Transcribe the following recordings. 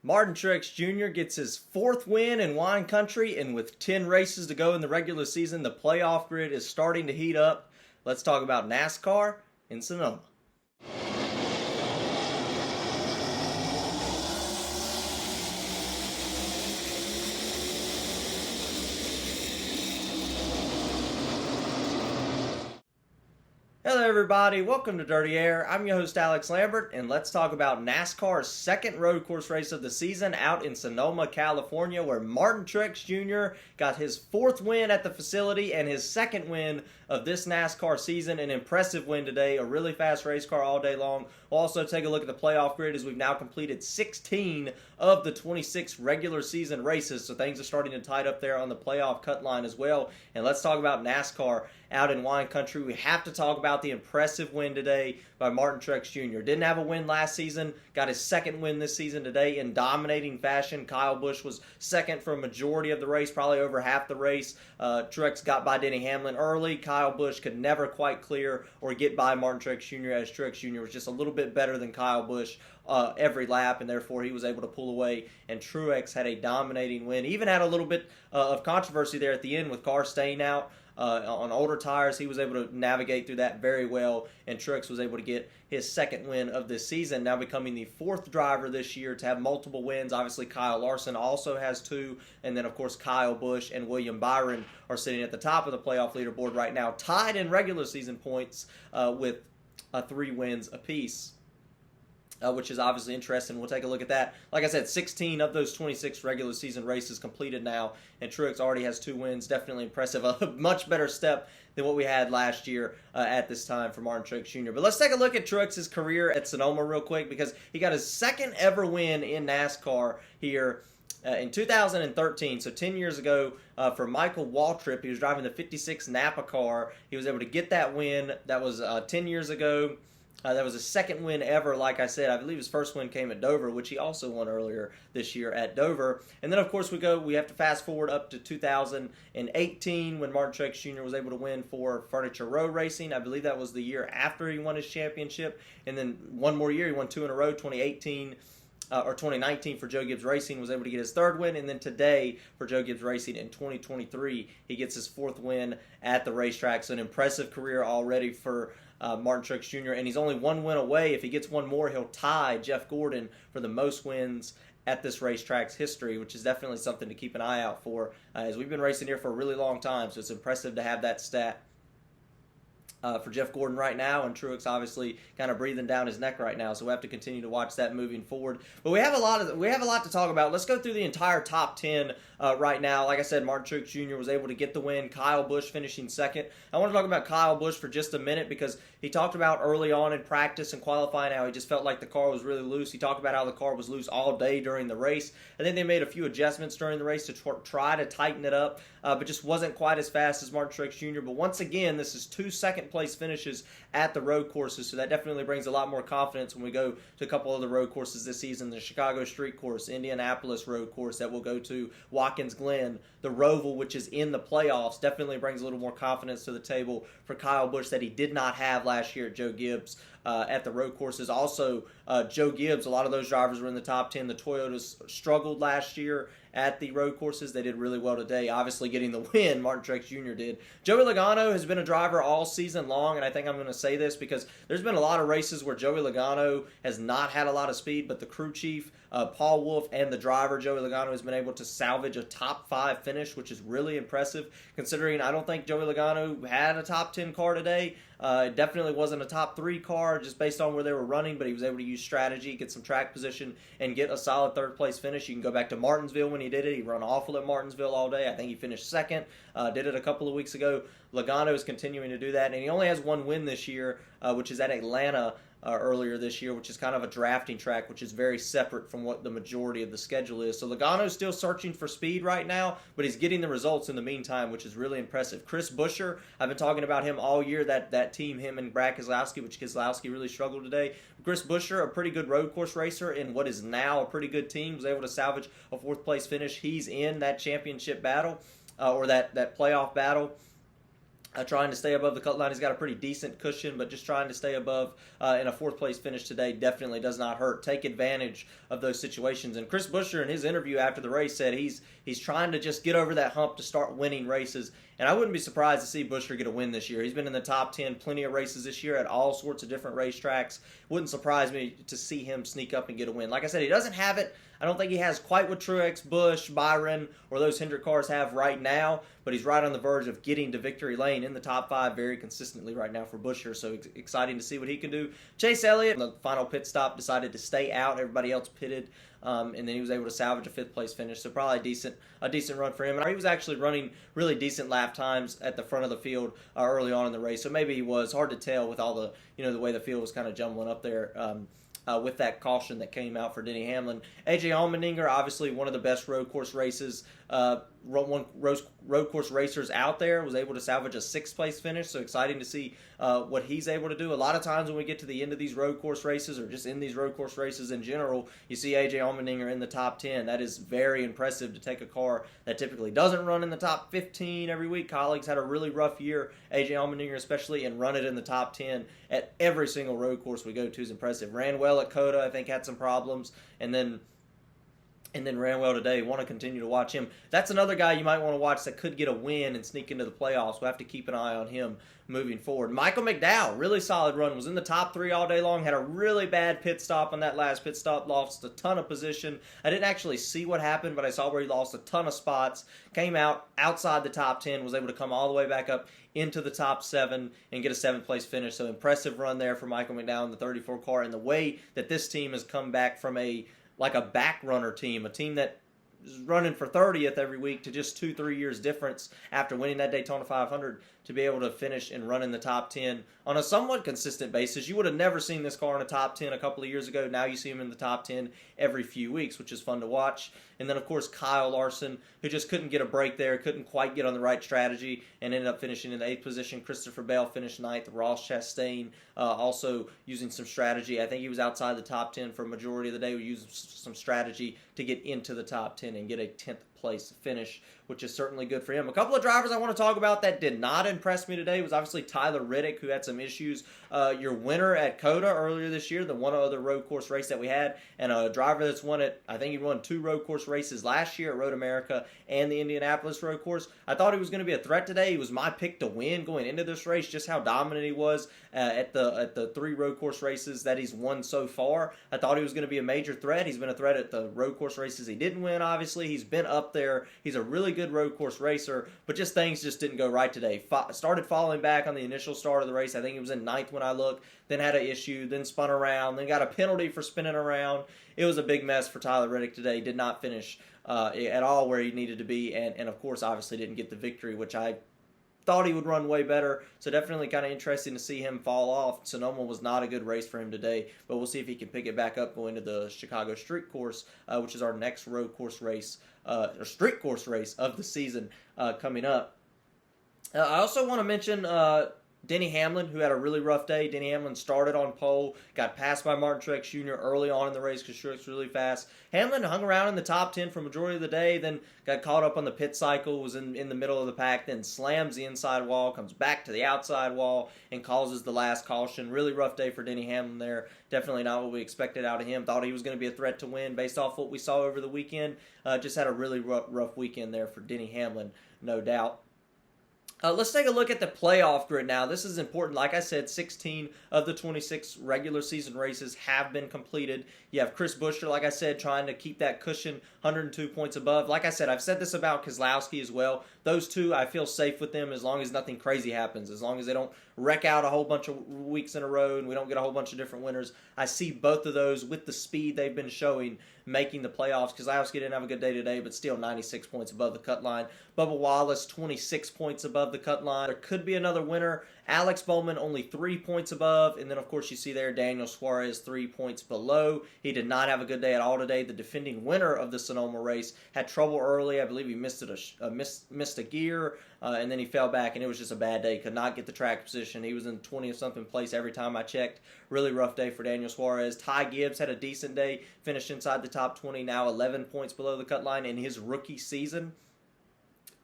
Martin Truex Jr. gets his fourth win in wine country, and with 10 races to go in the regular season, the playoff grid is starting to heat up. Let's talk about NASCAR in Sonoma. Hello everybody, welcome to Dirty Air. I'm your host Alex Lambert, and let's talk about NASCAR's second road course race of the season out in Sonoma, California, where Martin Truex Jr. got his fourth win at the facility and his second win of this NASCAR season. An impressive win today, a really fast race car all day long. We'll also take a look at the playoff grid as we've now completed 16 of the 26 regular season races, so things are starting to tighten up there on the playoff cut line as well. And let's talk about NASCAR out in wine country. We have to talk about the impressive win today by Martin Truex Jr. Didn't have a win last season, got his second win this season today in dominating fashion. Kyle Busch was second for a majority of the race, probably over half the race. Truex got by Denny Hamlin early. Kyle Busch could never quite clear or get by Martin Truex Jr. as Truex Jr. was just a little bit better than Kyle Busch every lap, and therefore he was able to pull away, and Truex had a dominating win. Even had a little bit of controversy there at the end with cars staying out on older tires. He was able to navigate through that very well, and Truex was able to get his second win of this season, now becoming the fourth driver this year to have multiple wins. Obviously, Kyle Larson also has two, and then, of course, Kyle Busch and William Byron are sitting at the top of the playoff leaderboard right now, tied in regular season points with 3 wins apiece. Which is obviously interesting. We'll take a look at that. Like I said, 16 of those 26 regular season races completed now, and Truex already has 2 wins. Definitely impressive. A much better step than what we had last year at this time for Martin Truex Jr. But let's take a look at Truex's career at Sonoma real quick, because he got his second ever win in NASCAR here in 2013, so 10 years ago, for Michael Waltrip. He was driving the 56 Napa car. He was able to get that win. That was 10 years ago. That was his second win ever, like I said. I believe his first win came at Dover, which he also won earlier this year at Dover. And then, of course, we have to fast forward up to 2018 when Martin Truex Jr. was able to win for Furniture Road Racing. I believe that was the year after he won his championship. And then one more year, he won 2 in a row, 2018. Or 2019 for Joe Gibbs Racing, was able to get his third win, and then today for Joe Gibbs Racing in 2023, he gets his fourth win at the racetrack. So an impressive career already for Martin Truex Jr., and he's only 1 win away. If he gets one more, he'll tie Jeff Gordon for the most wins at this racetrack's history, which is definitely something to keep an eye out for, as we've been racing here for a really long time, so it's impressive to have that stat for Jeff Gordon right now, and Truex obviously kind of breathing down his neck right now, so we'll have to continue to watch that moving forward. But we have a lot to talk about. Let's go through the entire top 10 right now. Like I said, Martin Truex Jr. was able to get the win. Kyle Busch finishing second. I want to talk about Kyle Busch for just a minute, because he talked about early on in practice and qualifying how he just felt like the car was really loose. He talked about how the car was loose all day during the race. I think they made a few adjustments during the race to try to tighten it up, but just wasn't quite as fast as Martin Truex Jr. But once again, this is 2 second-place finishes at the road courses, so that definitely brings a lot more confidence when we go to a couple of the road courses this season: the Chicago Street Course, Indianapolis Road Course that we'll go to, Watkins Glen, the Roval, which is in the playoffs. Definitely brings a little more confidence to the table for Kyle Busch that he did not have last year at Joe Gibbs at the road courses. Also, Joe Gibbs, a lot of those drivers were in the top 10. The Toyotas struggled last year at the road courses. They did really well today, obviously getting the win. Martin Truex Jr. did. Joey Logano has been a driver all season long, and I think I'm going to say this because there's been a lot of races where Joey Logano has not had a lot of speed, but the crew chief, Paul Wolfe, and the driver, Joey Logano, has been able to salvage a top 5 finish, which is really impressive, considering I don't think Joey Logano had a top 10 car today. It definitely wasn't a top 3 car just based on where they were running, but he was able to use strategy, get some track position, and get a solid 3rd place finish. You can go back to Martinsville when he did it. He ran awful at Martinsville all day. I think he finished second. Did it a couple of weeks ago. Logano is continuing to do that, and he only has 1 win this year, which is at Atlanta earlier this year, which is kind of a drafting track, which is very separate from what the majority of the schedule is. So Logano's still searching for speed right now, but he's getting the results in the meantime, which is really impressive. Chris Buescher, I've been talking about him all year, that team, him and Brad Keselowski, which Keselowski really struggled today. Chris Buescher, a pretty good road course racer in what is now a pretty good team, was able to salvage a 4th place finish. He's in that championship battle, or that playoff battle. Trying to stay above the cut line. He's got a pretty decent cushion, but just trying to stay above in a fourth place finish today definitely does not hurt. Take advantage of those situations. And Chris Buescher in his interview after the race said he's trying to just get over that hump to start winning races. And I wouldn't be surprised to see Buescher get a win this year. He's been in the top 10 plenty of races this year at all sorts of different racetracks. Wouldn't surprise me to see him sneak up and get a win. Like I said, he doesn't have it. I don't think he has quite what Truex, Busch, Byron, or those Hendrick cars have right now, but he's right on the verge of getting to victory lane in the top 5 very consistently right now for Buescher, so exciting to see what he can do. Chase Elliott, in the final pit stop, decided to stay out. Everybody else pitted, and then he was able to salvage a 5th place finish, so probably a decent run for him. And he was actually running really decent lap times at the front of the field early on in the race, so maybe he was. Hard to tell with all the, the way the field was kind of jumbling up there. With that caution that came out for Denny Hamlin. A.J. Allmendinger, obviously one of the best road course races, road course racers out there, was able to salvage a 6th place finish, so exciting to see what he's able to do. A lot of times when we get to the end of these road course races, or just in these road course races in general, you see A.J. Allmendinger in the top 10. That is very impressive to take a car that typically doesn't run in the top 15 every week. Colleagues had a really rough year, A.J. Allmendinger especially, and run it in the top 10 at every single road course we go to is impressive. Ran well at COTA, I think had some problems, and then ran well today. Want to continue to watch him. That's another guy you might want to watch that could get a win and sneak into the playoffs. We'll have to keep an eye on him moving forward. Michael McDowell, really solid run. Was in the top 3 all day long. Had a really bad pit stop on that last pit stop. Lost a ton of position. I didn't actually see what happened, but I saw where he lost a ton of spots. Came out outside the top 10. Was able to come all the way back up into the top 7 and get a 7th place finish. So impressive run there for Michael McDowell in the 34 car. And the way that this team has come back from a back runner team, a team that is running for 30th every week, to just 2-3 years difference after winning that Daytona 500 to be able to finish and run in the top 10 on a somewhat consistent basis. You would have never seen this car in the top 10 a couple of years ago. Now you see him in the top 10 every few weeks, which is fun to watch. And then, of course, Kyle Larson, who just couldn't get a break there, couldn't quite get on the right strategy, and ended up finishing in the 8th position. Christopher Bell finished 9th. Ross Chastain also using some strategy. I think he was outside the top 10 for a majority of the day. We used some strategy to get into the top 10 and get a 10th place finish, which is certainly good for him. A couple of drivers I want to talk about that did not impress me today was obviously Tyler Reddick, who had some issues. Your winner at COTA earlier this year, the one other road course race that we had, and a driver that's won it. I think he won 2 road course races last year at Road America and the Indianapolis road course. I thought he was going to be a threat today. He was my pick to win going into this race, just how dominant he was at the 3 road course races that he's won so far. I thought he was going to be a major threat. He's been a threat at the road course races he didn't win, obviously. He's been up there. He's a really good road course racer, but things just didn't go right today. Started falling back on the initial start of the race. I think he was in 9th when I looked, then had an issue, then spun around, then got a penalty for spinning around. It was a big mess for Tyler Reddick today. Did not finish at all where he needed to be, and of course obviously didn't get the victory, which I thought he would run way better. So definitely kind of interesting to see him fall off. Sonoma was not a good race for him today, but we'll see if he can pick it back up going to the Chicago Street Course, which is our next road course race, or street course race of the season coming up. I also want to mention Denny Hamlin, who had a really rough day. Denny Hamlin started on pole, got passed by Martin Truex Jr. early on in the race because Truex was really fast. Hamlin hung around in the top 10 for a majority of the day, then got caught up on the pit cycle, was in the middle of the pack, then slams the inside wall, comes back to the outside wall, and causes the last caution. Really rough day for Denny Hamlin there. Definitely not what we expected out of him. Thought he was going to be a threat to win based off what we saw over the weekend. Just had a really rough weekend there for Denny Hamlin, no doubt. Let's take a look at the playoff grid now. This is important. Like I said, 16 of the 26 regular season races have been completed. You have Chris Buescher, like I said, trying to keep that cushion 102 points above. Like I said, I've said this about Keselowski as well. Those two, I feel safe with them as long as nothing crazy happens, as long as they don't wreck out a whole bunch of weeks in a row and we don't get a whole bunch of different winners. I see both of those with the speed they've been showing making the playoffs. Keselowski didn't have a good day today, but still 96 points above the cut line. Bubba Wallace, 26 points above the cut line. There could be another winner. Alex Bowman, only 3 points above. And then, of course, you see there Daniel Suarez, 3 points below. He did not have a good day at all today. The defending winner of the Sonoma race had trouble early. I believe he missed a gear, and then he fell back, and it was just a bad day. Could not get the track position. He was in 20-something place every time I checked. Really rough day for Daniel Suarez. Ty Gibbs had a decent day, finished inside the top 20, now 11 points below the cut line in his rookie season.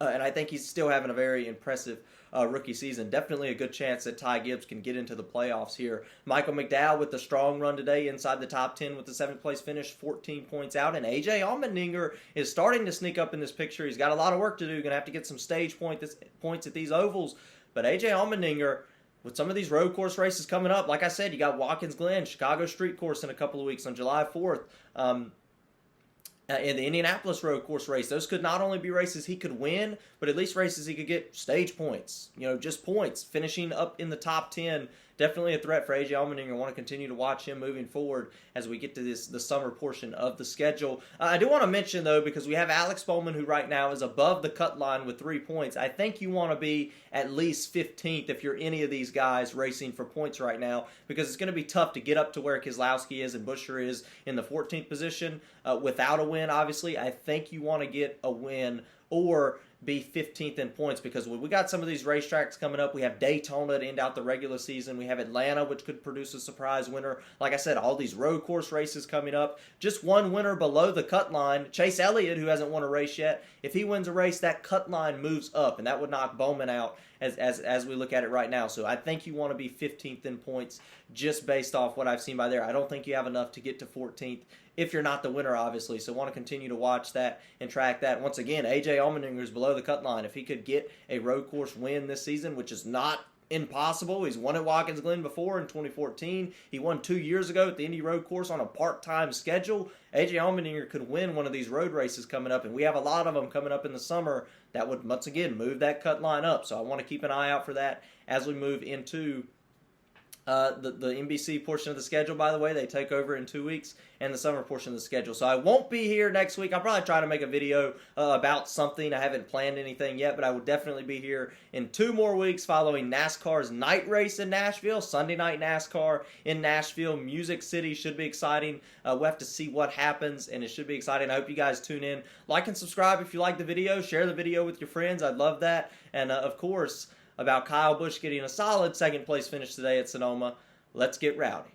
And I think he's still having a very impressive rookie season. Definitely a good chance that Ty Gibbs can get into the playoffs here. Michael McDowell with the strong run today inside the top 10 with the 7th place finish, 14 points out. And A.J. Allmendinger is starting to sneak up in this picture. He's got a lot of work to do. Going to have to get some stage points at these ovals. But A.J. Allmendinger, with some of these road course races coming up, like I said, you got Watkins Glen, Chicago Street Course in a couple of weeks on July 4th. In the Indianapolis road course race, those could not only be races he could win, but at least races he could get stage points. Just points. Finishing up in the top 10, definitely a threat for A.J. Allmendinger. I want to continue to watch him moving forward as we get to the summer portion of the schedule. I do want to mention, though, because we have Alex Bowman, who right now is above the cut line with 3 points. I think you want to be at least 15th if you're any of these guys racing for points right now, because it's going to be tough to get up to where Keselowski is and Buescher is in the 14th position without a win, obviously. I think you want to get a win or be 15th in points, because we got some of these racetracks coming up. We have Daytona to end out the regular season. We have Atlanta, which could produce a surprise winner. Like I said, all these road course races coming up. Just one winner below the cut line. Chase Elliott, who hasn't won a race yet, if he wins a race, that cut line moves up, and that would knock Bowman out as we look at it right now. So I think you want to be 15th in points just based off what I've seen by there. I don't think you have enough to get to 14th if you're not the winner, obviously. So want to continue to watch that and track that. Once again, A.J. Allmendinger is below the cut line. If he could get a road course win this season, which is not impossible. He's won at Watkins Glen before in 2014. He won 2 years ago at the Indy Road Course on a part-time schedule. A.J. Allmendinger could win one of these road races coming up, and we have a lot of them coming up in the summer that would, once again, move that cut line up. So I want to keep an eye out for that as we move into the NBC portion of the schedule. By the way, they take over in 2 weeks, and the summer portion of the schedule. So I won't be here next week. I'll probably try to make a video about something. I haven't planned anything yet, but I will definitely be here in 2 more weeks following NASCAR's night race in Nashville. Sunday night NASCAR in Nashville. Music City should be exciting. We'll have to see what happens, and it should be exciting. I hope you guys tune in. Like and subscribe if you like the video. Share the video with your friends. I'd love that. And, of course, about Kyle Busch getting a solid 2nd place finish today at Sonoma. Let's get rowdy.